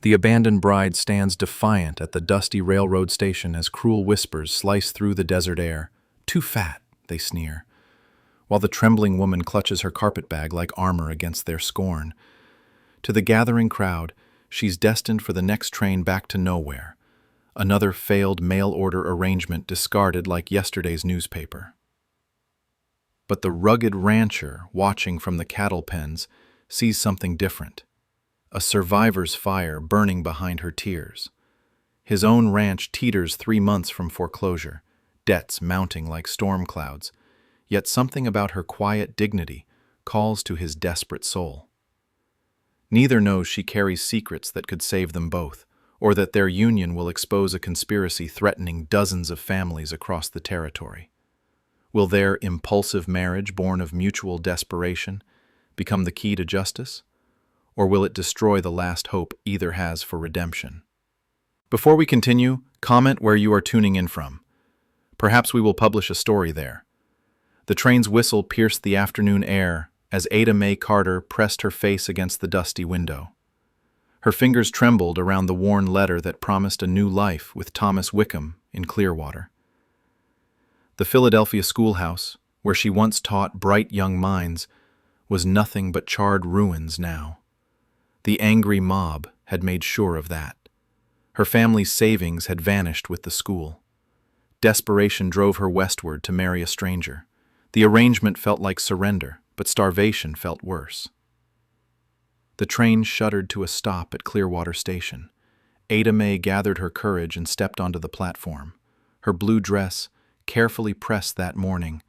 The abandoned bride stands defiant at the dusty railroad station as cruel whispers slice through the desert air. Too fat, they sneer, while the trembling woman clutches her carpetbag like armor against their scorn. To the gathering crowd, she's destined for the next train back to nowhere, another failed mail-order arrangement discarded like yesterday's newspaper. But the rugged rancher, watching from the cattle pens, sees something different. A survivor's fire burning behind her tears. His own ranch teeters 3 months from foreclosure, debts mounting like storm clouds, yet something about her quiet dignity calls to his desperate soul. Neither knows she carries secrets that could save them both, or that their union will expose a conspiracy threatening dozens of families across the territory. Will their impulsive marriage, born of mutual desperation, become the key to justice? Or will it destroy the last hope either has for redemption? Before we continue, comment where you are tuning in from. Perhaps we will publish a story there. The train's whistle pierced the afternoon air as Ada Mae Carter pressed her face against the dusty window. Her fingers trembled around the worn letter that promised a new life with Thomas Wickham in Clearwater. The Philadelphia schoolhouse, where she once taught bright young minds, was nothing but charred ruins now. The angry mob had made sure of that. Her family's savings had vanished with the school. Desperation drove her westward to marry a stranger. The arrangement felt like surrender, but starvation felt worse. The train shuddered to a stop at Clearwater Station. Ada Mae gathered her courage and stepped onto the platform. Her blue dress, carefully pressed that morning,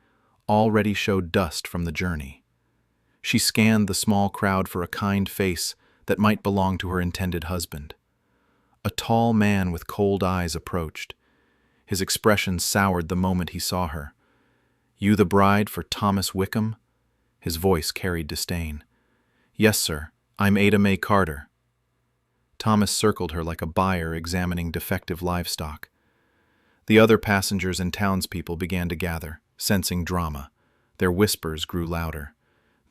already showed dust from the journey. She scanned the small crowd for a kind face that might belong to her intended husband. A tall man with cold eyes approached. His expression soured the moment he saw her. "You the bride for Thomas Wickham?" His voice carried disdain. "Yes, sir. I'm Ada Mae Carter." Thomas circled her like a buyer examining defective livestock. The other passengers and townspeople began to gather, sensing drama. Their whispers grew louder.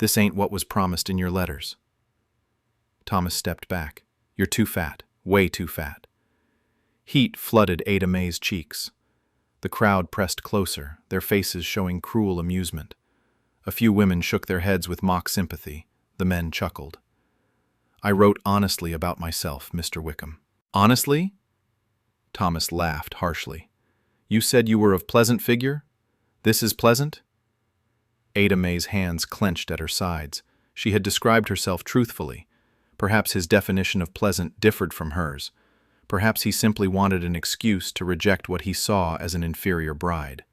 "This ain't what was promised in your letters." Thomas stepped back. "You're too fat. Way too fat." Heat flooded Ada Mae's cheeks. The crowd pressed closer, their faces showing cruel amusement. A few women shook their heads with mock sympathy. The men chuckled. "I wrote honestly about myself, Mr. Wickham." "Honestly?" Thomas laughed harshly. "You said you were of pleasant figure? This is pleasant?" Ada Mae's hands clenched at her sides. She had described herself truthfully. Perhaps his definition of pleasant differed from hers. Perhaps he simply wanted an excuse to reject what he saw as an inferior bride.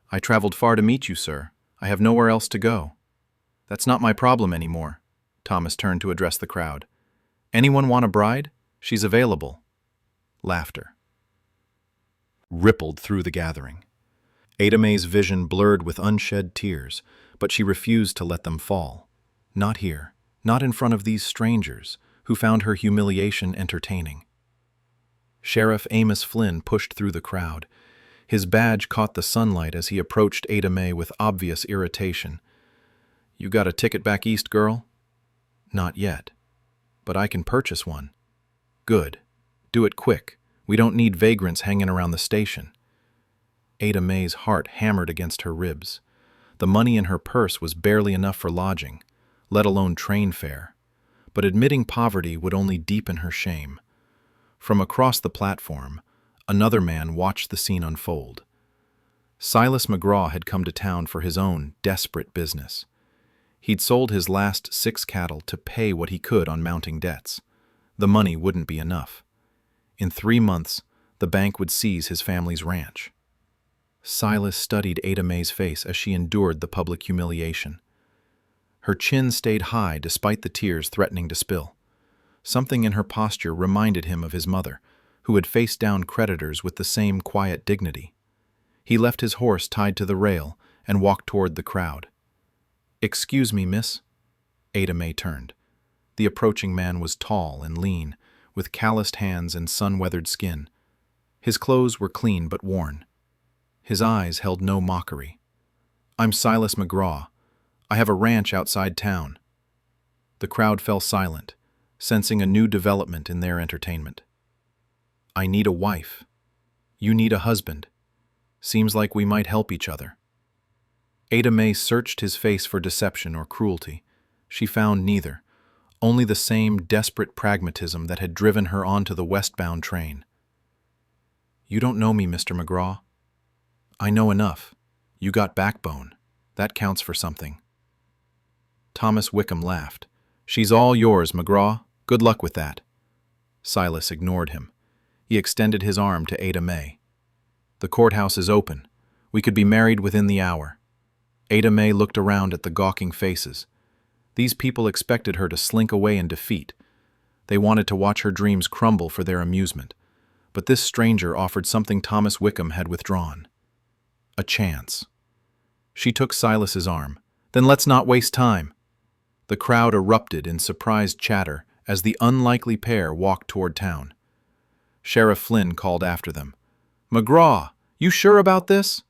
"I traveled far to meet you, sir. I have nowhere else to go." "That's not my problem anymore." Thomas turned to address the crowd. "Anyone want a bride? She's available." Laughter rippled through the gathering. Ada Mae's vision blurred with unshed tears, but she refused to let them fall. Not here, not in front of these strangers, who found her humiliation entertaining. Sheriff Amos Flynn pushed through the crowd. His badge caught the sunlight as he approached Ada Mae with obvious irritation. "You got a ticket back east, girl?" "Not yet. But I can purchase one." "Good. Do it quick. We don't need vagrants hanging around the station." Ada Mae's heart hammered against her ribs. The money in her purse was barely enough for lodging, let alone train fare. But admitting poverty would only deepen her shame. From across the platform, another man watched the scene unfold. Silas McGraw had come to town for his own desperate business. He'd sold his last 6 cattle to pay what he could on mounting debts. The money wouldn't be enough. In 3 months, the bank would seize his family's ranch. Silas studied Ada Mae's face as she endured the public humiliation. Her chin stayed high despite the tears threatening to spill. Something in her posture reminded him of his mother, who had faced down creditors with the same quiet dignity. He left his horse tied to the rail and walked toward the crowd. "Excuse me, miss." Ada Mae turned. The approaching man was tall and lean, with calloused hands and sun-weathered skin. His clothes were clean but worn. His eyes held no mockery. "I'm Silas McGraw. I have a ranch outside town." The crowd fell silent. sensing a new development in their entertainment. I need a wife. You need a husband. Seems like we might help each other. Ada May searched his face for deception or cruelty. She found neither, only the same desperate pragmatism that had driven her onto the westbound train. You don't know me, Mr. McGraw. I know enough. You got backbone. That counts for something. Thomas Wickham laughed. She's all yours, McGraw. Good luck with that. Silas ignored him. He extended his arm to Ada May. The courthouse is open. We could be married within the hour. Ada May looked around at the gawking faces. These people expected her to slink away in defeat. They wanted to watch her dreams crumble for their amusement. But this stranger offered something Thomas Wickham had withdrawn. A chance. She took Silas's arm. Then let's not waste time. The crowd erupted in surprised chatter as the unlikely pair walked toward town. Sheriff Flynn called after them. McGraw, you sure about this?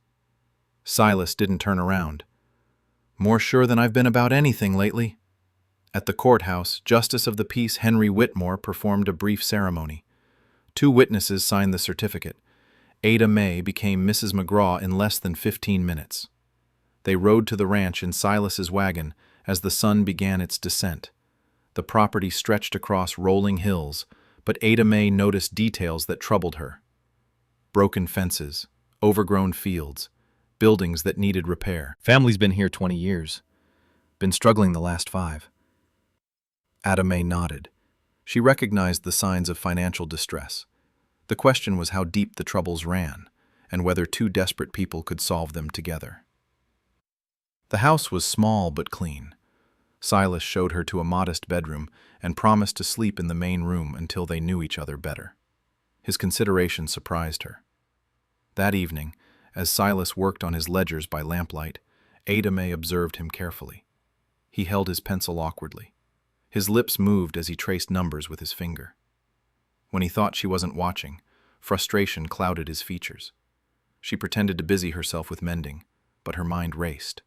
Silas didn't turn around. More sure than I've been about anything lately. At the courthouse, Justice of the Peace Henry Whitmore performed a brief ceremony. 2 witnesses signed the certificate. Ada May became Mrs. McGraw in less than 15 minutes. They rode to the ranch in Silas's wagon as the sun began its descent. The property stretched across rolling hills, but Ada May noticed details that troubled her. Broken fences, overgrown fields, buildings that needed repair. Family's been here 20 years. Been struggling the last 5. Ada May nodded. She recognized the signs of financial distress. The question was how deep the troubles ran, and whether 2 desperate people could solve them together. The house was small but clean. Silas showed her to a modest bedroom and promised to sleep in the main room until they knew each other better. His consideration surprised her. That evening, as Silas worked on his ledgers by lamplight, Ada May observed him carefully. He held his pencil awkwardly. His lips moved as he traced numbers with his finger. When he thought she wasn't watching, frustration clouded his features. She pretended to busy herself with mending, but her mind raced.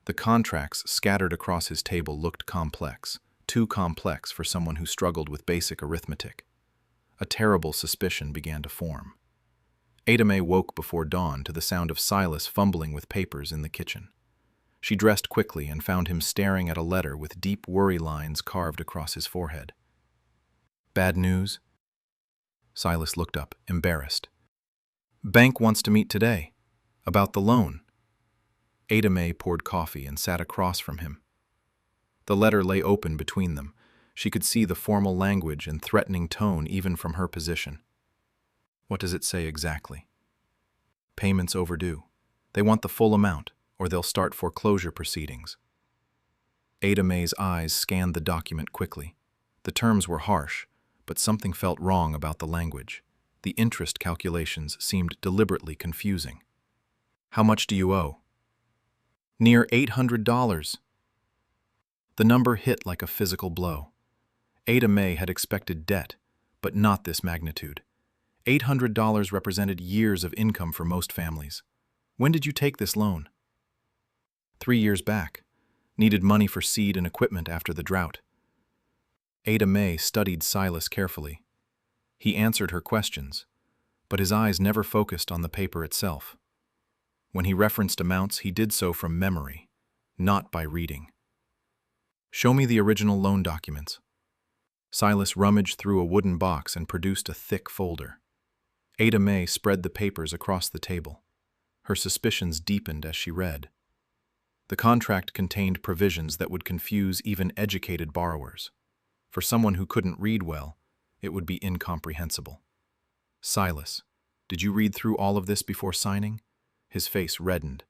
The contracts scattered across his table looked complex, too complex for someone who struggled with basic arithmetic. A terrible suspicion began to form. Ada May woke before dawn to the sound of Silas fumbling with papers in the kitchen. She dressed quickly and found him staring at a letter with deep worry lines carved across his forehead. Bad news? Silas looked up, embarrassed. Bank wants to meet today. About the loan. Ada May poured coffee and sat across from him. The letter lay open between them. She could see the formal language and threatening tone even from her position. What does it say exactly? Payments overdue. They want the full amount, or they'll start foreclosure proceedings. Ada May's eyes scanned the document quickly. The terms were harsh, but something felt wrong about the language. The interest calculations seemed deliberately confusing. How much do you owe? Near $800. The number hit like a physical blow. Ada May had expected debt, but not this magnitude. $800 represented years of income for most families. When did you take this loan? 3 years back. Needed money for seed and equipment after the drought. Ada May studied Silas carefully. He answered her questions, but his eyes never focused on the paper itself. When he referenced amounts, he did so from memory, not by reading. Show me the original loan documents. Silas rummaged through a wooden box and produced a thick folder. Ada May spread the papers across the table. Her suspicions deepened as she read. The contract contained provisions that would confuse even educated borrowers. For someone who couldn't read well, it would be incomprehensible. Silas, did you read through all of this before signing? His face reddened.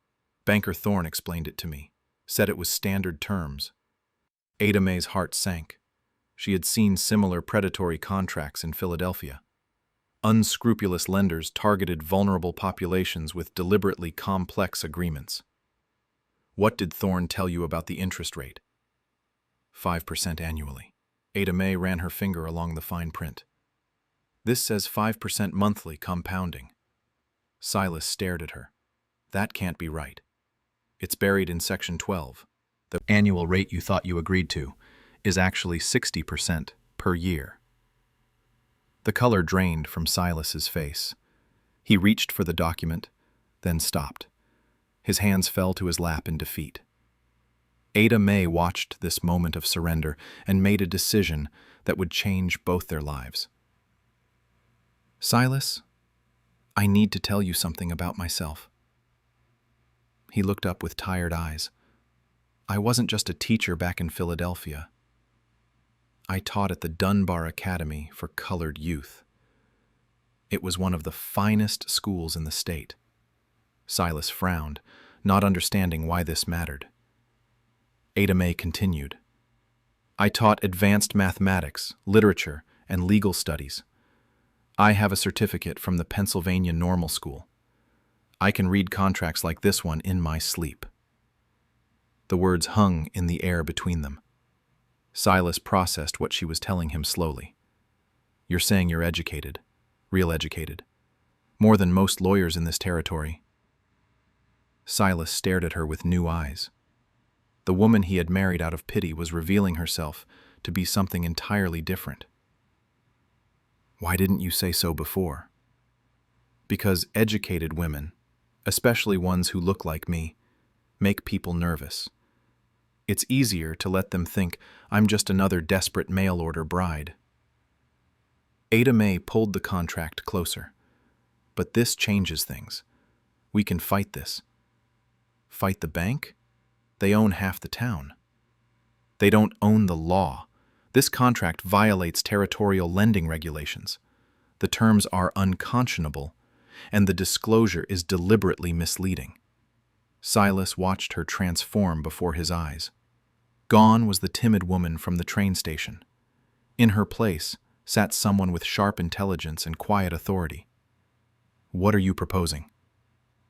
Banker Thorne explained it to me, said it was standard terms. Ada May's heart sank. She had seen similar predatory contracts in Philadelphia. Unscrupulous lenders targeted vulnerable populations with deliberately complex agreements. What did Thorne tell you about the interest rate? 5% annually. Ada May ran her finger along the fine print. This says 5% monthly compounding. Silas stared at her. That can't be right. It's buried in Section 12. The annual rate you thought you agreed to. is actually 60% per year. The color drained from Silas's face. He reached for the document, then stopped. His hands fell to his lap in defeat. Ada May watched this moment of surrender and made a decision that would change both their lives. "Silas, I need to tell you something about myself." He looked up with tired eyes. "I wasn't just a teacher back in Philadelphia. I taught at the Dunbar Academy for Colored Youth. It was one of the finest schools in the state." Silas frowned, not understanding why this mattered. Ada May continued. "I taught advanced mathematics, literature, and legal studies. I have a certificate from the Pennsylvania Normal School. I can read contracts like this one in my sleep." The words hung in the air between them. Silas processed what she was telling him slowly. "You're saying you're educated, real educated, more than most lawyers in this territory." Silas stared at her with new eyes. The woman he had married out of pity was revealing herself to be something entirely different. "Why didn't you say so before?" "Because educated women, especially ones who look like me, make people nervous. It's easier to let them think I'm just another desperate mail-order bride." Ada May pulled the contract closer. "But this changes things. We can fight this." "Fight the bank? They own half the town." "They don't own the law. This contract violates territorial lending regulations. The terms are unconscionable, and the disclosure is deliberately misleading." Silas watched her transform before his eyes. Gone was the timid woman from the train station. In her place sat someone with sharp intelligence and quiet authority. "What are you proposing?"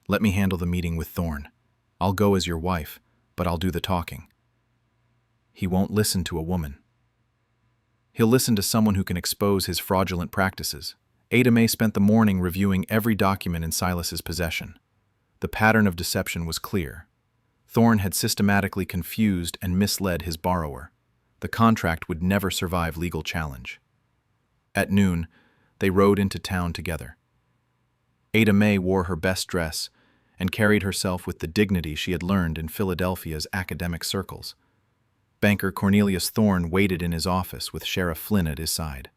"Let me handle the meeting with Thorne. I'll go as your wife, but I'll do the talking." "He won't listen to a woman. He'll listen to someone who can expose his fraudulent practices." Ada May spent the morning reviewing every document in Silas's possession. The pattern of deception was clear. Thorne had systematically confused and misled his borrower. The contract would never survive legal challenge. At noon, they rode into town together. Ada May wore her best dress and carried herself with the dignity she had learned in Philadelphia's academic circles. Banker Cornelius Thorne waited in his office with Sheriff Flynn at his side.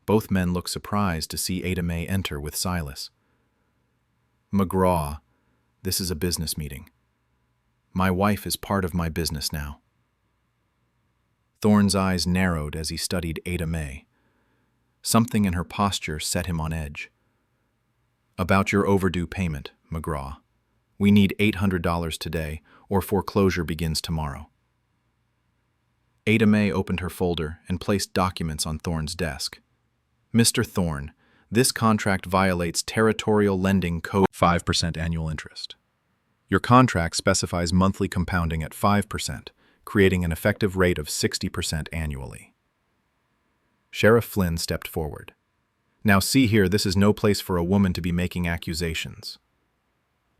Both men looked surprised to see Ada May enter with Silas. "McGraw, this is a business meeting. My wife is part of my business now." Thorne's eyes narrowed as he studied Ada May. Something in her posture set him on edge. "About your overdue payment, McGraw. We need $800 today, or foreclosure begins tomorrow." Ada May opened her folder and placed documents on Thorne's desk. "Mr. Thorne, this contract violates Territorial Lending Code 5% annual interest. Your contract specifies monthly compounding at 5%, creating an effective rate of 60% annually." Sheriff Flynn stepped forward. "Now see here, this is no place for a woman to be making accusations."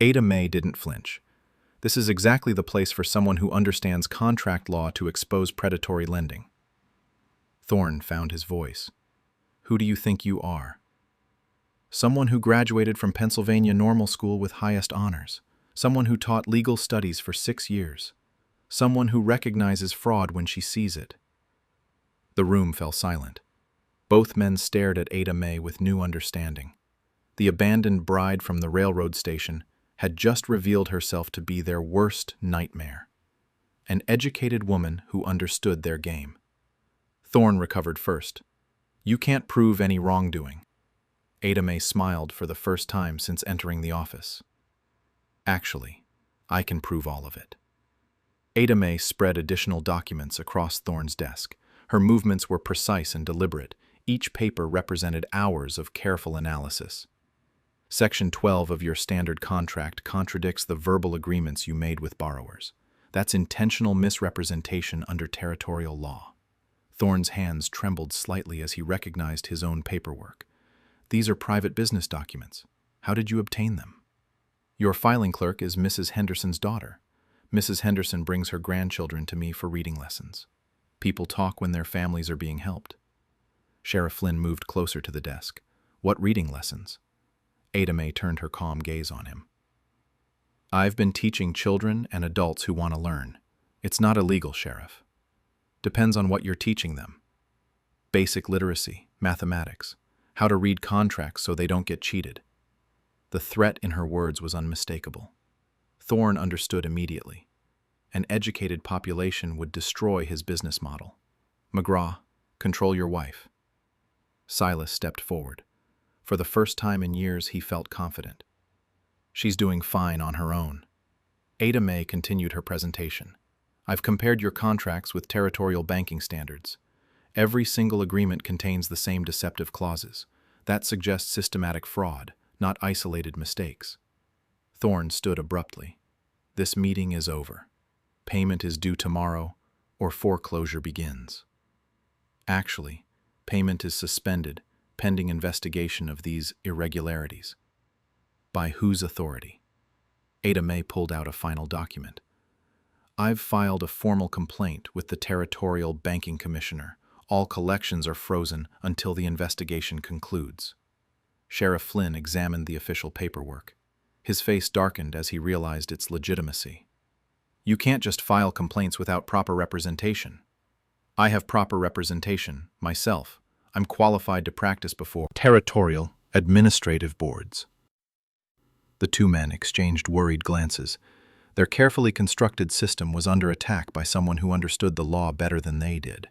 Ada May didn't flinch. "This is exactly the place for someone who understands contract law to expose predatory lending." Thorne found his voice. "Who do you think you are?" "Someone who graduated from Pennsylvania Normal School with highest honors. Someone who taught legal studies for 6 years. Someone who recognizes fraud when she sees it." The room fell silent. Both men stared at Ada May with new understanding. The abandoned bride from the railroad station had just revealed herself to be their worst nightmare. An educated woman who understood their game. Thorne recovered first. "You can't prove any wrongdoing." Ada May smiled for the first time since entering the office. "Actually, I can prove all of it." Ada May spread additional documents across Thorne's desk. Her movements were precise and deliberate. Each paper represented hours of careful analysis. "Section 12 of your standard contract contradicts the verbal agreements you made with borrowers. That's intentional misrepresentation under territorial law." Thorne's hands trembled slightly as he recognized his own paperwork. "These are private business documents. How did you obtain them?" "Your filing clerk is Mrs. Henderson's daughter. Mrs. Henderson brings her grandchildren to me for reading lessons." People talk when their families are being helped. Sheriff Flynn moved closer to the desk. What reading lessons? Ada Mae turned her calm gaze on him. I've been teaching children and adults who want to learn. It's not illegal, Sheriff. Depends on what you're teaching them. Basic literacy, mathematics, how to read contracts so they don't get cheated. The threat in her words was unmistakable. Thorne understood immediately. An educated population would destroy his business model. McGraw, control your wife. Silas stepped forward. For the first time in years, he felt confident. She's doing fine on her own. Ada Mae continued her presentation. I've compared your contracts with territorial banking standards. Every single agreement contains the same deceptive clauses. That suggests systematic fraud, not isolated mistakes. Thorne stood abruptly. This meeting is over. Payment is due tomorrow, or foreclosure begins. Actually, payment is suspended, pending investigation of these irregularities. By whose authority? Ada Mae pulled out a final document. I've filed a formal complaint with the Territorial Banking Commissioner. All collections are frozen until the investigation concludes. Sheriff Flynn examined the official paperwork. His face darkened as he realized its legitimacy. You can't just file complaints without proper representation. I have proper representation, myself. I'm qualified to practice before territorial administrative boards. The two men exchanged worried glances. Their carefully constructed system was under attack by someone who understood the law better than they did.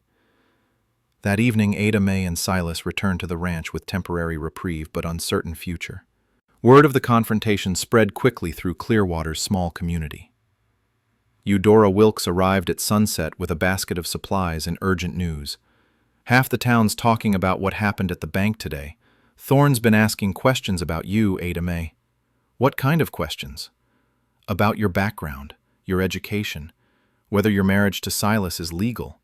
That evening, Ada Mae and Silas returned to the ranch with temporary reprieve but uncertain future. Word of the confrontation spread quickly through Clearwater's small community. Eudora Wilkes arrived at sunset with a basket of supplies and urgent news. Half the town's talking about what happened at the bank today. Thorne's been asking questions about you, Ada Mae. What kind of questions? About your background, your education, whether your marriage to Silas is legal.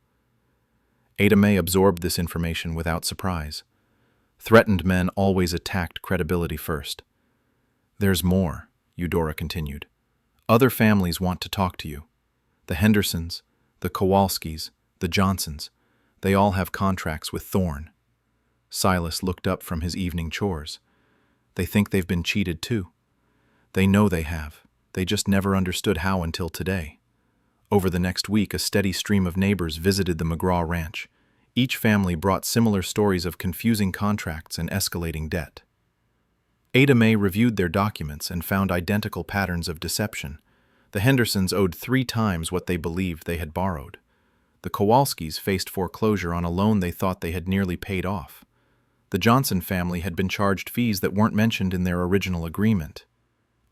Ada Mae absorbed this information without surprise. Threatened men always attacked credibility first. There's more, Eudora continued. Other families want to talk to you. The Hendersons, the Kowalskis, the Johnsons, they all have contracts with Thorne. Silas looked up from his evening chores. They think they've been cheated too. They know they have. They just never understood how until today. Over the next week, a steady stream of neighbors visited the McGraw Ranch. Each family brought similar stories of confusing contracts and escalating debt. Ada Mae reviewed their documents and found identical patterns of deception. The Hendersons owed 3 times what they believed they had borrowed. The Kowalskis faced foreclosure on a loan they thought they had nearly paid off. The Johnson family had been charged fees that weren't mentioned in their original agreement.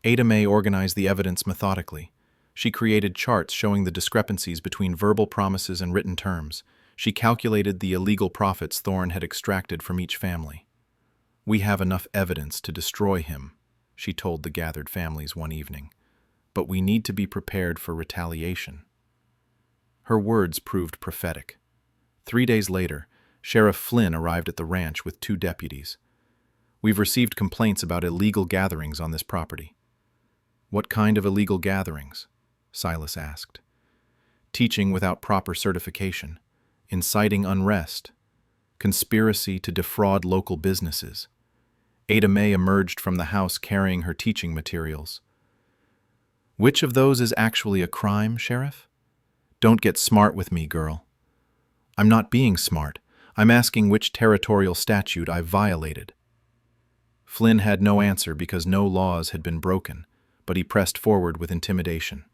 Ada Mae organized the evidence methodically. She created charts showing the discrepancies between verbal promises and written terms. She calculated the illegal profits Thorne had extracted from each family. We have enough evidence to destroy him, she told the gathered families one evening. But we need to be prepared for retaliation. Her words proved prophetic. 3 days later, Sheriff Flynn arrived at the ranch with 2 deputies. We've received complaints about illegal gatherings on this property. What kind of illegal gatherings? Silas asked. Teaching without proper certification, inciting unrest, conspiracy to defraud local businesses. Ada Mae emerged from the house carrying her teaching materials. Which of those is actually a crime, Sheriff? Don't get smart with me, girl. I'm not being smart. I'm asking which territorial statute I've violated. Flynn had no answer because no laws had been broken, but he pressed forward with intimidation.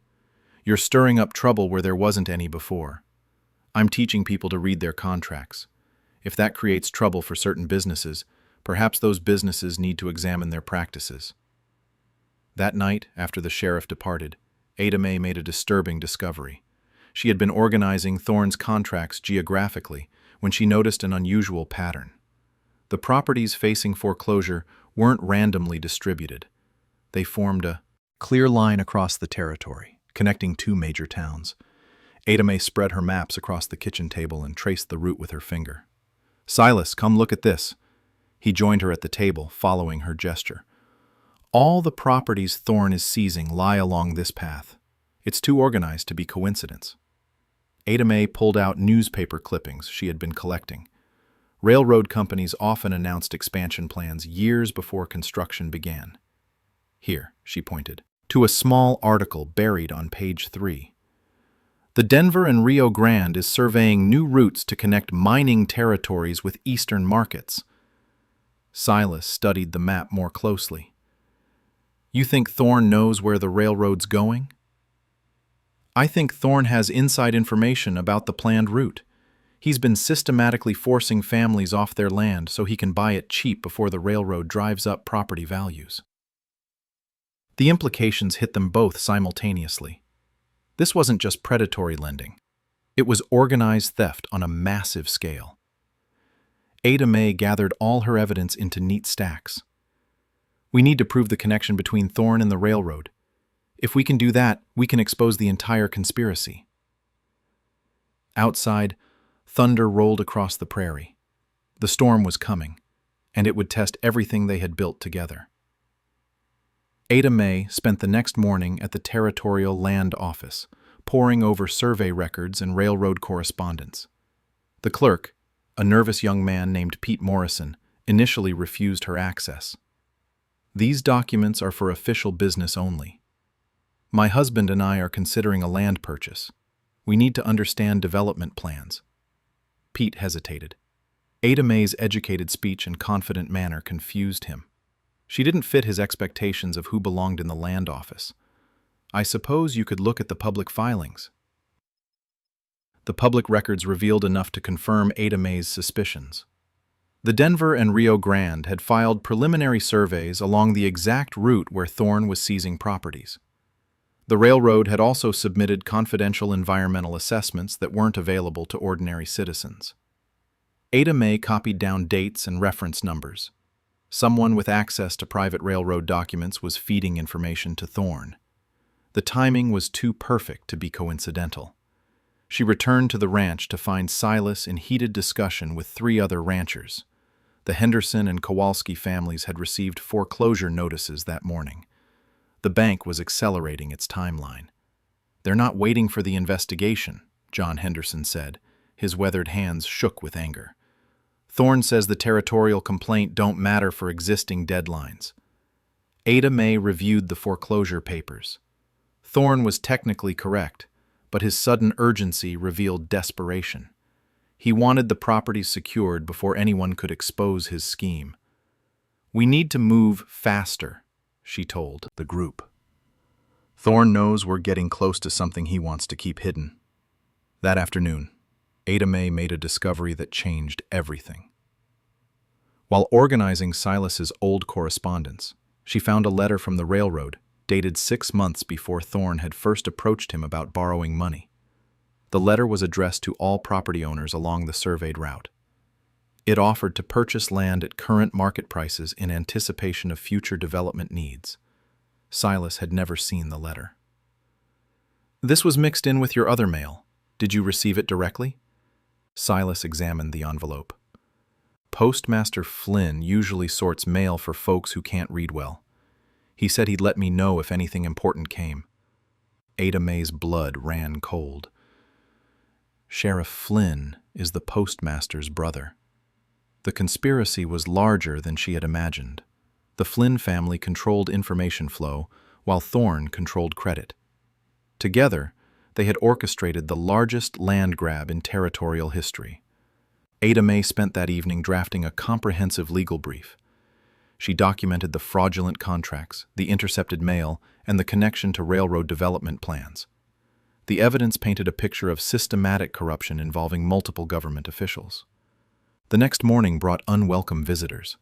You're stirring up trouble where there wasn't any before. I'm teaching people to read their contracts. If that creates trouble for certain businesses, perhaps those businesses need to examine their practices. That night, after the sheriff departed, Ada Mae made a disturbing discovery. She had been organizing Thorne's contracts geographically when she noticed an unusual pattern. The properties facing foreclosure weren't randomly distributed. They formed a clear line across the territory, connecting 2 major towns. Ada Mae spread her maps across the kitchen table and traced the route with her finger. Silas, come look at this. He joined her at the table, following her gesture. All the properties Thorne is seizing lie along this path. It's too organized to be coincidence. Ada Mae pulled out newspaper clippings she had been collecting. Railroad companies often announced expansion plans years before construction began. Here, she pointed, to a small article buried on page 3. The Denver and Rio Grande is surveying new routes to connect mining territories with eastern markets. Silas studied the map more closely. You think Thorne knows where the railroad's going? I think Thorne has inside information about the planned route. He's been systematically forcing families off their land so he can buy it cheap before the railroad drives up property values. The implications hit them both simultaneously. This wasn't just predatory lending. It was organized theft on a massive scale. Ada Mae gathered all her evidence into neat stacks. We need to prove the connection between Thorne and the railroad. If we can do that, we can expose the entire conspiracy. Outside, thunder rolled across the prairie. The storm was coming, and it would test everything they had built together. Ada Mae spent the next morning at the Territorial Land Office, poring over survey records and railroad correspondence. The clerk, a nervous young man named Pete Morrison, initially refused her access. These documents are for official business only. My husband and I are considering a land purchase. We need to understand development plans. Pete hesitated. Ada Mae's educated speech and confident manner confused him. She didn't fit his expectations of who belonged in the land office. I suppose you could look at the public filings. The public records revealed enough to confirm Ada Mae's suspicions. The Denver and Rio Grande had filed preliminary surveys along the exact route where Thorne was seizing properties. The railroad had also submitted confidential environmental assessments that weren't available to ordinary citizens. Ada Mae copied down dates and reference numbers. Someone with access to private railroad documents was feeding information to Thorne. The timing was too perfect to be coincidental. She returned to the ranch to find Silas in heated discussion with 3 other ranchers. The Henderson and Kowalski families had received foreclosure notices that morning. The bank was accelerating its timeline. "They're not waiting for the investigation," John Henderson said. His weathered hands shook with anger. "Thorne says the territorial complaint don't matter for existing deadlines." Ada Mae reviewed the foreclosure papers. Thorne was technically correct, but his sudden urgency revealed desperation. He wanted the properties secured before anyone could expose his scheme. "We need to move faster," she told the group. "Thorne knows we're getting close to something he wants to keep hidden." That afternoon, Ada Mae made a discovery that changed everything. While organizing Silas's old correspondence, she found a letter from the railroad, dated 6 months before Thorne had first approached him about borrowing money. The letter was addressed to all property owners along the surveyed route. It offered to purchase land at current market prices in anticipation of future development needs. Silas had never seen the letter. "This was mixed in with your other mail. Did you receive it directly?" Silas examined the envelope. "Postmaster Flynn usually sorts mail for folks who can't read well. He said he'd let me know if anything important came." Ada Mae's blood ran cold. Sheriff Flynn is the postmaster's brother. The conspiracy was larger than she had imagined. The Flynn family controlled information flow, while Thorne controlled credit. Together, they had orchestrated the largest land grab in territorial history. Ada Mae spent that evening drafting a comprehensive legal brief. She documented the fraudulent contracts, the intercepted mail, and the connection to railroad development plans. The evidence painted a picture of systematic corruption involving multiple government officials. The next morning brought unwelcome visitors.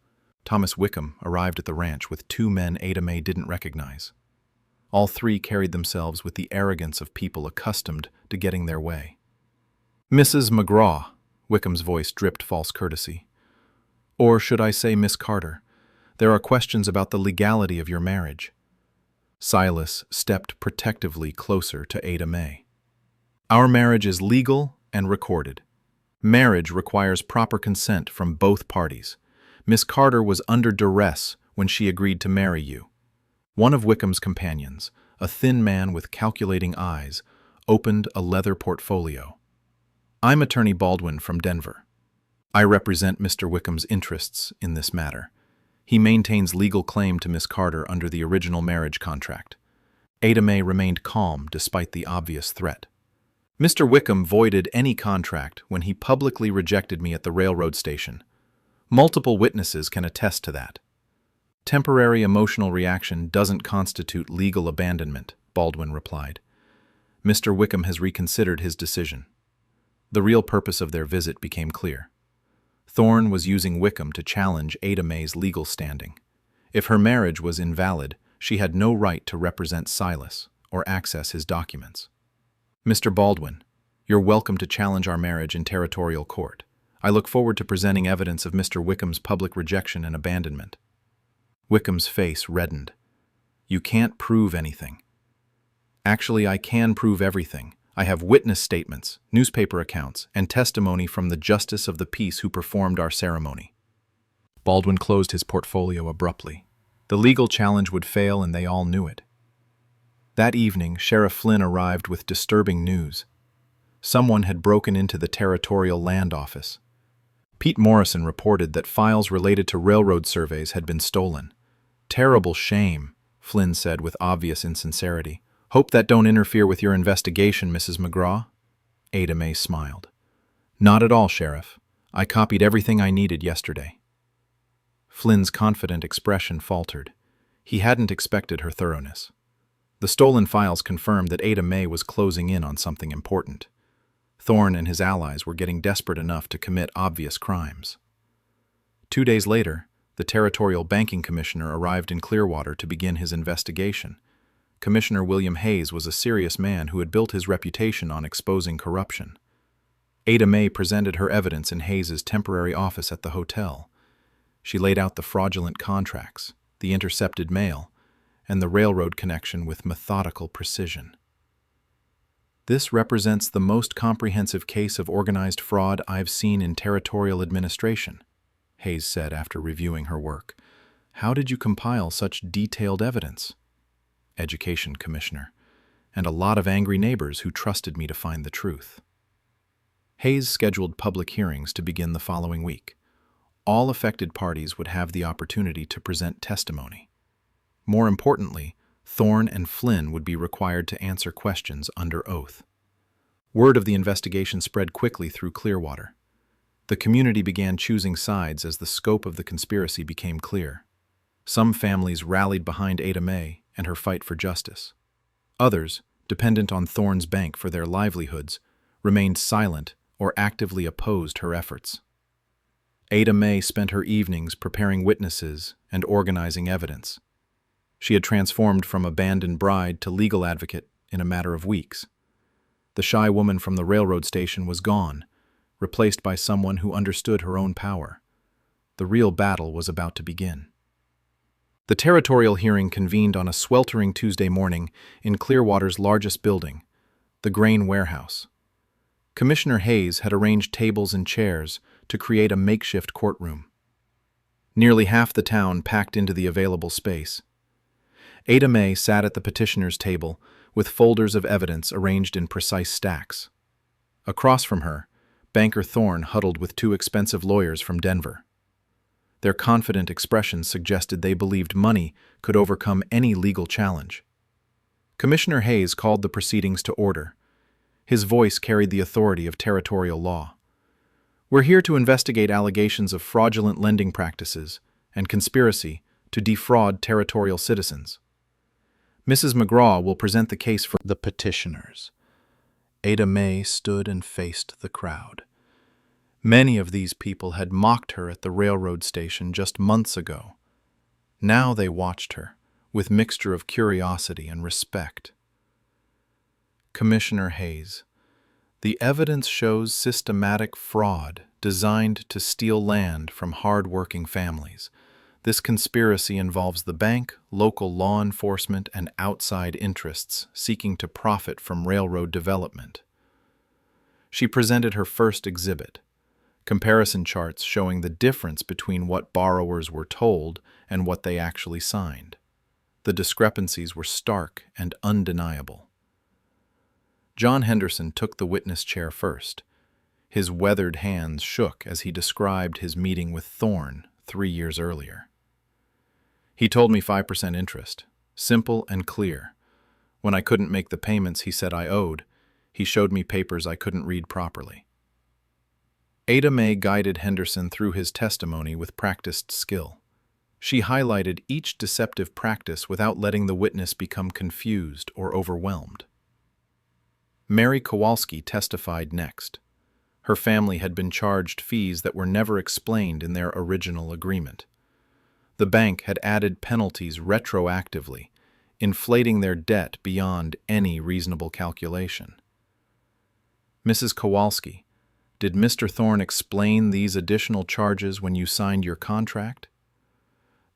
Thomas Wickham arrived at the ranch with 2 men Ada Mae didn't recognize. All 3 carried themselves with the arrogance of people accustomed to getting their way. "Mrs. McGraw," Wickham's voice dripped false courtesy. "Or should I say Miss Carter? There are questions about the legality of your marriage." Silas stepped protectively closer to Ada Mae. "Our marriage is legal and recorded. Marriage requires proper consent from both parties. Miss Carter was under duress when she agreed to marry you." One of Wickham's companions, a thin man with calculating eyes, opened a leather portfolio. I'm Attorney Baldwin from Denver. I represent Mr. Wickham's interests in this matter. He maintains legal claim to Miss Carter under the original marriage contract. Ada Mae remained calm despite the obvious threat. Mr. Wickham voided any contract when he publicly rejected me at the railroad station. Multiple witnesses can attest to that. Temporary emotional reaction doesn't constitute legal abandonment, Baldwin replied. Mr. Wickham has reconsidered his decision. The real purpose of their visit became clear. Thorne was using Wickham to challenge Ada Mae's legal standing. If her marriage was invalid, she had no right to represent Silas or access his documents. Mr. Baldwin, you're welcome to challenge our marriage in territorial court. I look forward to presenting evidence of Mr. Wickham's public rejection and abandonment. Wickham's face reddened. You can't prove anything. Actually, I can prove everything. I have witness statements, newspaper accounts, and testimony from the justice of the peace who performed our ceremony. Baldwin closed his portfolio abruptly. The legal challenge would fail, and they all knew it. That evening, Sheriff Flynn arrived with disturbing news. Someone had broken into the Territorial Land Office. Pete Morrison reported that files related to railroad surveys had been stolen. Terrible shame, Flynn said with obvious insincerity. Hope that don't interfere with your investigation, Mrs. McGraw? Ada Mae smiled. Not at all, Sheriff. I copied everything I needed yesterday. Flynn's confident expression faltered. He hadn't expected her thoroughness. The stolen files confirmed that Ada Mae was closing in on something important. Thorne and his allies were getting desperate enough to commit obvious crimes. 2 days later, the Territorial Banking Commissioner arrived in Clearwater to begin his investigation. Commissioner William Hayes was a serious man who had built his reputation on exposing corruption. Ada Mae presented her evidence in Hayes's temporary office at the hotel. She laid out the fraudulent contracts, the intercepted mail, and the railroad connection with methodical precision. This represents the most comprehensive case of organized fraud I've seen in territorial administration, Hayes said after reviewing her work. How did you compile such detailed evidence? Education Commissioner, and a lot of angry neighbors who trusted me to find the truth. Hayes scheduled public hearings to begin the following week. All affected parties would have the opportunity to present testimony. More importantly, Thorne and Flynn would be required to answer questions under oath. Word of the investigation spread quickly through Clearwater. The community began choosing sides as the scope of the conspiracy became clear. Some families rallied behind Ada Mae and her fight for justice. Others, dependent on Thorne's bank for their livelihoods, remained silent or actively opposed her efforts. Ada Mae spent her evenings preparing witnesses and organizing evidence. She had transformed from abandoned bride to legal advocate in a matter of weeks. The shy woman from the railroad station was gone, replaced by someone who understood her own power. The real battle was about to begin. The territorial hearing convened on a sweltering Tuesday morning in Clearwater's largest building, the grain warehouse. Commissioner Hayes had arranged tables and chairs to create a makeshift courtroom. Nearly half the town packed into the available space. Ada Mae sat at the petitioner's table with folders of evidence arranged in precise stacks. Across from her, banker Thorne huddled with 2 expensive lawyers from Denver. Their confident expressions suggested they believed money could overcome any legal challenge. Commissioner Hayes called the proceedings to order. His voice carried the authority of territorial law. We're here to investigate allegations of fraudulent lending practices and conspiracy to defraud territorial citizens. Mrs. McGraw will present the case for the petitioners. Ada Mae stood and faced the crowd. Many of these people had mocked her at the railroad station just months ago. Now they watched her, with mixture of curiosity and respect. Commissioner Hayes, the evidence shows systematic fraud designed to steal land from hard-working families. This conspiracy involves the bank, local law enforcement, and outside interests seeking to profit from railroad development. She presented her first exhibit, comparison charts showing the difference between what borrowers were told and what they actually signed. The discrepancies were stark and undeniable. John Henderson took the witness chair first. His weathered hands shook as he described his meeting with Thorne 3 years earlier. He told me 5% interest, simple and clear. When I couldn't make the payments he said I owed, he showed me papers I couldn't read properly. Ada Mae guided Henderson through his testimony with practiced skill. She highlighted each deceptive practice without letting the witness become confused or overwhelmed. Mary Kowalski testified next. Her family had been charged fees that were never explained in their original agreement. The bank had added penalties retroactively, inflating their debt beyond any reasonable calculation. Mrs. Kowalski, did Mr. Thorne explain these additional charges when you signed your contract?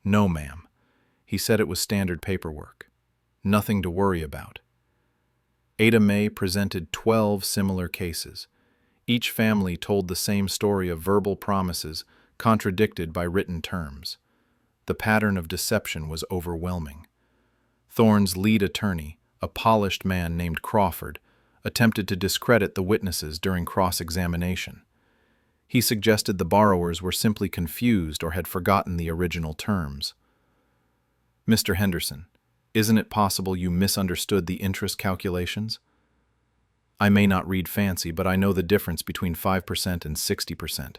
No, ma'am. He said it was standard paperwork. Nothing to worry about. Ada Mae presented 12 similar cases. Each family told the same story of verbal promises contradicted by written terms. The pattern of deception was overwhelming. Thorne's lead attorney, a polished man named Crawford, attempted to discredit the witnesses during cross-examination. He suggested the borrowers were simply confused or had forgotten the original terms. Mr. Henderson, isn't it possible you misunderstood the interest calculations? I may not read fancy, but I know the difference between 5% and 60%.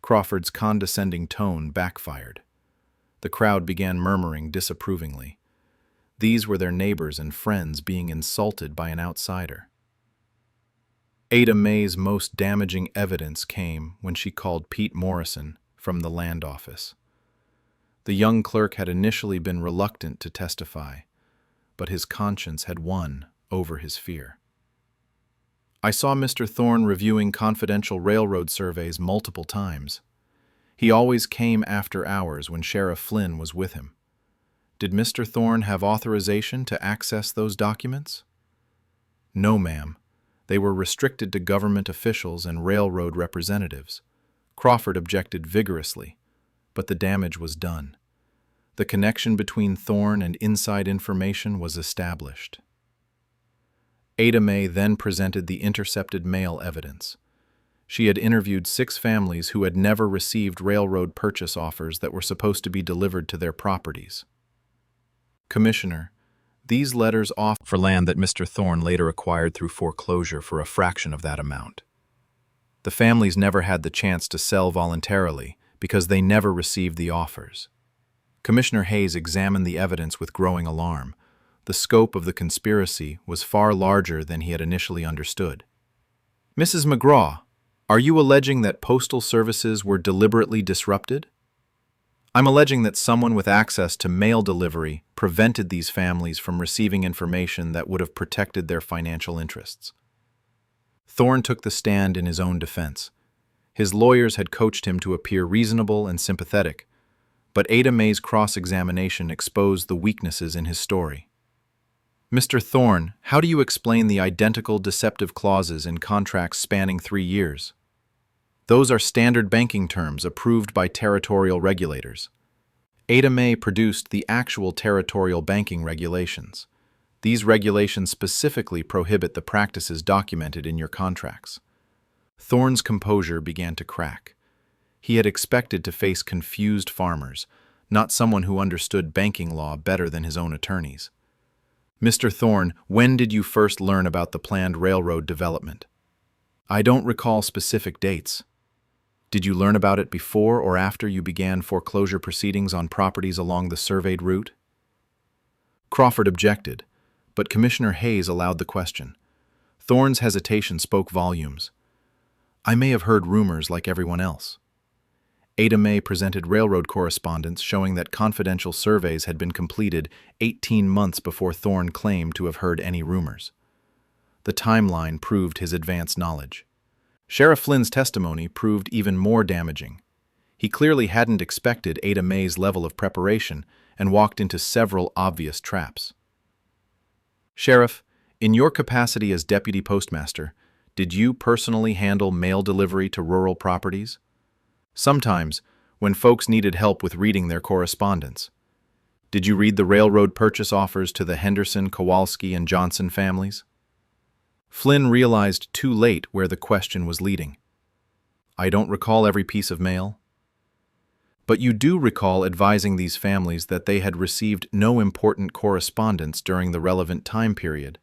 Crawford's condescending tone backfired. The crowd began murmuring disapprovingly. These were their neighbors and friends being insulted by an outsider. Ada Mae's most damaging evidence came when she called Pete Morrison from the land office. The young clerk had initially been reluctant to testify, but his conscience had won over his fear. I saw Mr. Thorne reviewing confidential railroad surveys multiple times. He always came after hours when Sheriff Flynn was with him. Did Mr. Thorne have authorization to access those documents? No, ma'am. They were restricted to government officials and railroad representatives. Crawford objected vigorously, but the damage was done. The connection between Thorne and inside information was established. Ada Mae then presented the intercepted mail evidence. She had interviewed 6 families who had never received railroad purchase offers that were supposed to be delivered to their properties. Commissioner, these letters offer for land that Mr. Thorne later acquired through foreclosure for a fraction of that amount. The families never had the chance to sell voluntarily because they never received the offers. Commissioner Hayes examined the evidence with growing alarm. The scope of the conspiracy was far larger than he had initially understood. Mrs. McGraw, are you alleging that postal services were deliberately disrupted? I'm alleging that someone with access to mail delivery prevented these families from receiving information that would have protected their financial interests. Thorne took the stand in his own defense. His lawyers had coached him to appear reasonable and sympathetic, but Ada Mae's cross-examination exposed the weaknesses in his story. Mr. Thorne, how do you explain the identical deceptive clauses in contracts spanning 3 years? Those are standard banking terms approved by territorial regulators. Ada Mae produced the actual territorial banking regulations. These regulations specifically prohibit the practices documented in your contracts. Thorne's composure began to crack. He had expected to face confused farmers, not someone who understood banking law better than his own attorneys. Mr. Thorne, when did you first learn about the planned railroad development? I don't recall specific dates. Did you learn about it before or after you began foreclosure proceedings on properties along the surveyed route? Crawford objected, but Commissioner Hayes allowed the question. Thorne's hesitation spoke volumes. I may have heard rumors like everyone else. Ada Mae presented railroad correspondence showing that confidential surveys had been completed 18 months before Thorne claimed to have heard any rumors. The timeline proved his advanced knowledge. Sheriff Flynn's testimony proved even more damaging. He clearly hadn't expected Ada Mae's level of preparation and walked into several obvious traps. Sheriff, in your capacity as deputy postmaster, did you personally handle mail delivery to rural properties? Sometimes, when folks needed help with reading their correspondence. Did you read the railroad purchase offers to the Henderson, Kowalski, and Johnson families? Flynn realized too late where the question was leading. I don't recall every piece of mail. But you do recall advising these families that they had received no important correspondence during the relevant time period.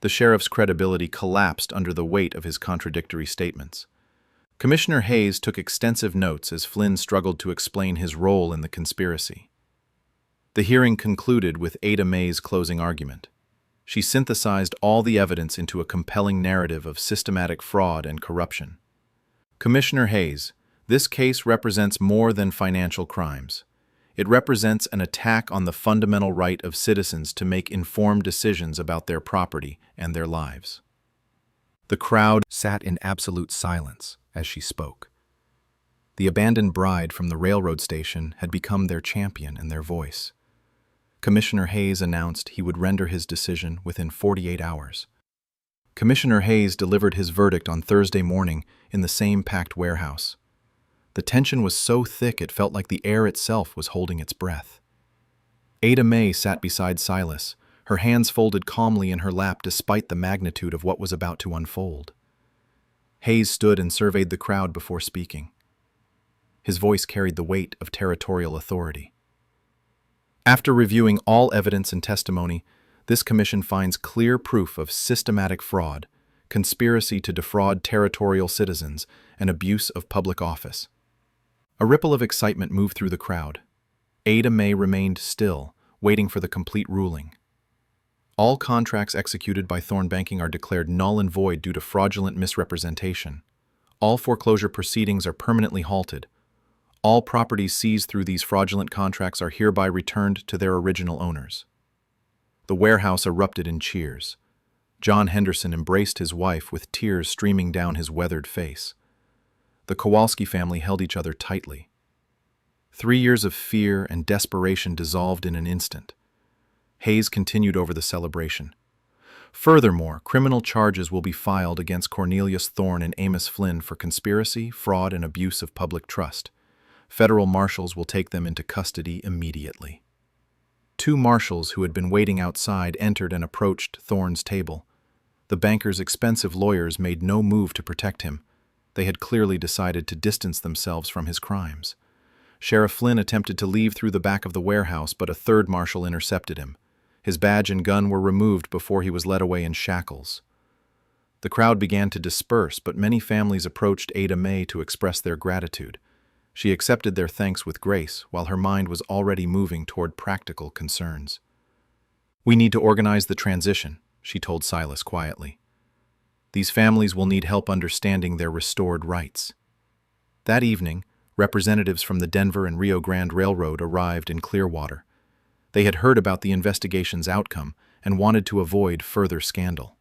The sheriff's credibility collapsed under the weight of his contradictory statements. Commissioner Hayes took extensive notes as Flynn struggled to explain his role in the conspiracy. The hearing concluded with Ada May's closing argument. She synthesized all the evidence into a compelling narrative of systematic fraud and corruption. Commissioner Hayes, this case represents more than financial crimes. It represents an attack on the fundamental right of citizens to make informed decisions about their property and their lives. The crowd sat in absolute silence as she spoke. The abandoned bride from the railroad station had become their champion and their voice. Commissioner Hayes announced he would render his decision within 48 hours. Commissioner Hayes delivered his verdict on Thursday morning in the same packed warehouse. The tension was so thick it felt like the air itself was holding its breath. Ada May sat beside Silas, her hands folded calmly in her lap despite the magnitude of what was about to unfold. Hayes stood and surveyed the crowd before speaking. His voice carried the weight of territorial authority. After reviewing all evidence and testimony, this commission finds clear proof of systematic fraud, conspiracy to defraud territorial citizens, and abuse of public office. A ripple of excitement moved through the crowd. Ada May remained still, waiting for the complete ruling. All contracts executed by Thorn Banking are declared null and void due to fraudulent misrepresentation. All foreclosure proceedings are permanently halted. All properties seized through these fraudulent contracts are hereby returned to their original owners. The warehouse erupted in cheers. John Henderson embraced his wife with tears streaming down his weathered face. The Kowalski family held each other tightly. 3 years of fear and desperation dissolved in an instant. Hayes continued over the celebration. Furthermore, criminal charges will be filed against Cornelius Thorne and Amos Flynn for conspiracy, fraud, and abuse of public trust. Federal marshals will take them into custody immediately. 2 marshals who had been waiting outside entered and approached Thorne's table. The banker's expensive lawyers made no move to protect him. They had clearly decided to distance themselves from his crimes. Sheriff Flynn attempted to leave through the back of the warehouse, but a 3rd marshal intercepted him. His badge and gun were removed before he was led away in shackles. The crowd began to disperse, but many families approached Ada May to express their gratitude. She accepted their thanks with grace, while her mind was already moving toward practical concerns. "We need to organize the transition," she told Silas quietly. "These families will need help understanding their restored rights." That evening, representatives from the Denver and Rio Grande Railroad arrived in Clearwater. They had heard about the investigation's outcome and wanted to avoid further scandal.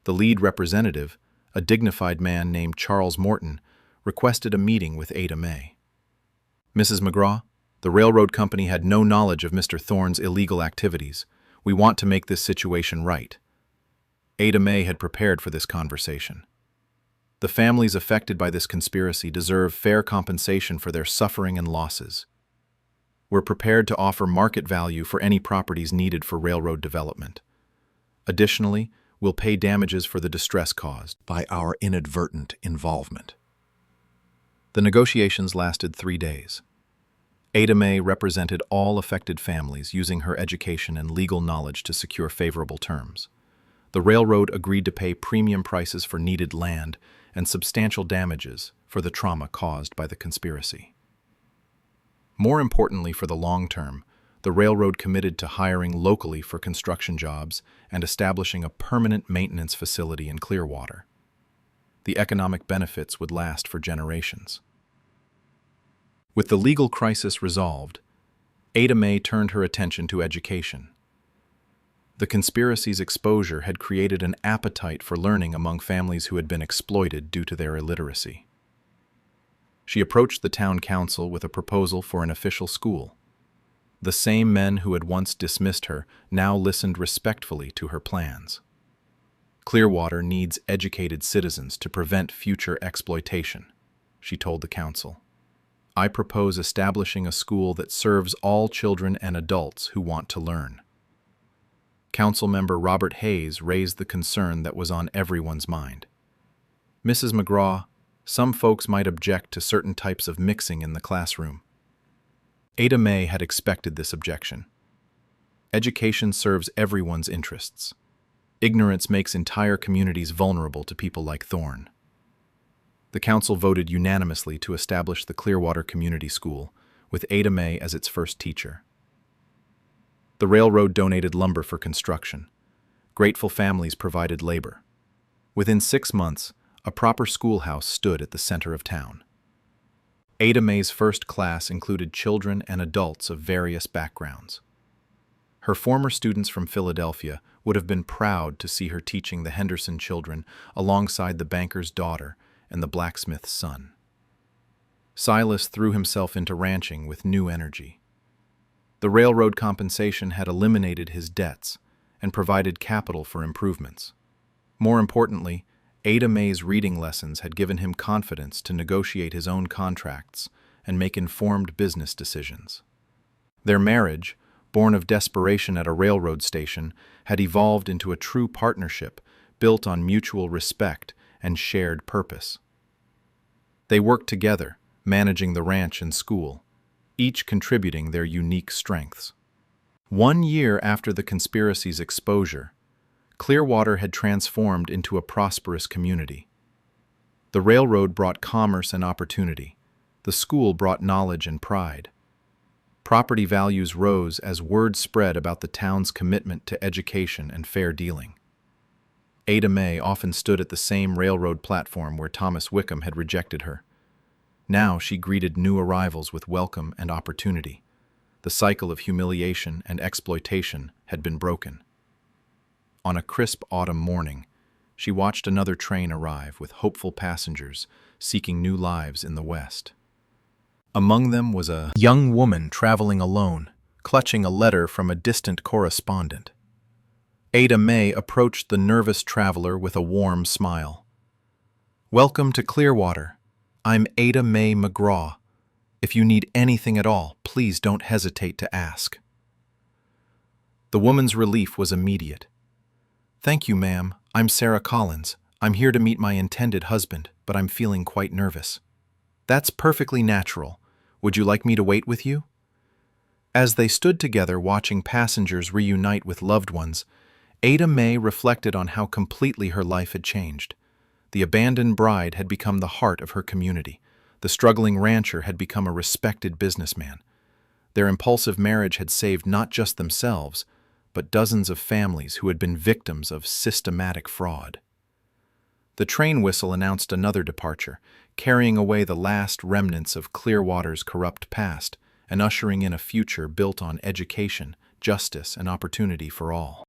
The lead representative, a dignified man named Charles Morton, requested a meeting with Ada May. "Mrs. McGraw, the railroad company had no knowledge of Mr. Thorne's illegal activities. We want to make this situation right." Ada May had prepared for this conversation. The families affected by this conspiracy deserve fair compensation for their suffering and losses. We're prepared to offer market value for any properties needed for railroad development. Additionally, we'll pay damages for the distress caused by our inadvertent involvement. The negotiations lasted 3 days. Ada May represented all affected families using her education and legal knowledge to secure favorable terms. The railroad agreed to pay premium prices for needed land and substantial damages for the trauma caused by the conspiracy. More importantly for the long term, the railroad committed to hiring locally for construction jobs and establishing a permanent maintenance facility in Clearwater. The economic benefits would last for generations. With the legal crisis resolved, Ada May turned her attention to education. The conspiracy's exposure had created an appetite for learning among families who had been exploited due to their illiteracy. She approached the town council with a proposal for an official school. The same men who had once dismissed her now listened respectfully to her plans. "Clearwater needs educated citizens to prevent future exploitation," she told the council. "I propose establishing a school that serves all children and adults who want to learn." Councilmember Robert Hayes raised the concern that was on everyone's mind. "Mrs. McGraw, Some folks might object to certain types of mixing in the classroom. Ada Mae had expected this objection. Education serves everyone's interests. Ignorance makes entire communities vulnerable to people like Thorne. The council voted unanimously to establish the Clearwater Community School, with Ada Mae as its first teacher. The railroad donated lumber for construction. Grateful families provided labor. Within 6 months, a proper schoolhouse stood at the center of town. Ada Mae's first class included children and adults of various backgrounds. Her former students from Philadelphia would have been proud to see her teaching the Henderson children alongside the banker's daughter and the blacksmith's son. Silas threw himself into ranching with new energy. The railroad compensation had eliminated his debts and provided capital for improvements. More importantly, Ada Mae's reading lessons had given him confidence to negotiate his own contracts and make informed business decisions. Their marriage, born of desperation at a railroad station, had evolved into a true partnership built on mutual respect and shared purpose. They worked together, managing the ranch and school, each contributing their unique strengths. 1 year after the conspiracy's exposure, Clearwater had transformed into a prosperous community. The railroad brought commerce and opportunity. The school brought knowledge and pride. Property values rose as word spread about the town's commitment to education and fair dealing. Ada Mae often stood at the same railroad platform where Thomas Wickham had rejected her. Now she greeted new arrivals with welcome and opportunity. The cycle of humiliation and exploitation had been broken. On a crisp autumn morning, she watched another train arrive with hopeful passengers seeking new lives in the West. Among them was a young woman traveling alone, clutching a letter from a distant correspondent. Ada Mae approached the nervous traveler with a warm smile. "Welcome to Clearwater. I'm Ada Mae McGraw. If you need anything at all, please don't hesitate to ask." The woman's relief was immediate. "Thank you, ma'am. I'm Sarah Collins. I'm here to meet my intended husband, but I'm feeling quite nervous." "That's perfectly natural. Would you like me to wait with you?" As they stood together watching passengers reunite with loved ones, Ada Mae reflected on how completely her life had changed. The abandoned bride had become the heart of her community. The struggling rancher had become a respected businessman. Their impulsive marriage had saved not just themselves, but dozens of families who had been victims of systematic fraud. The train whistle announced another departure, carrying away the last remnants of Clearwater's corrupt past and ushering in a future built on education, justice, and opportunity for all.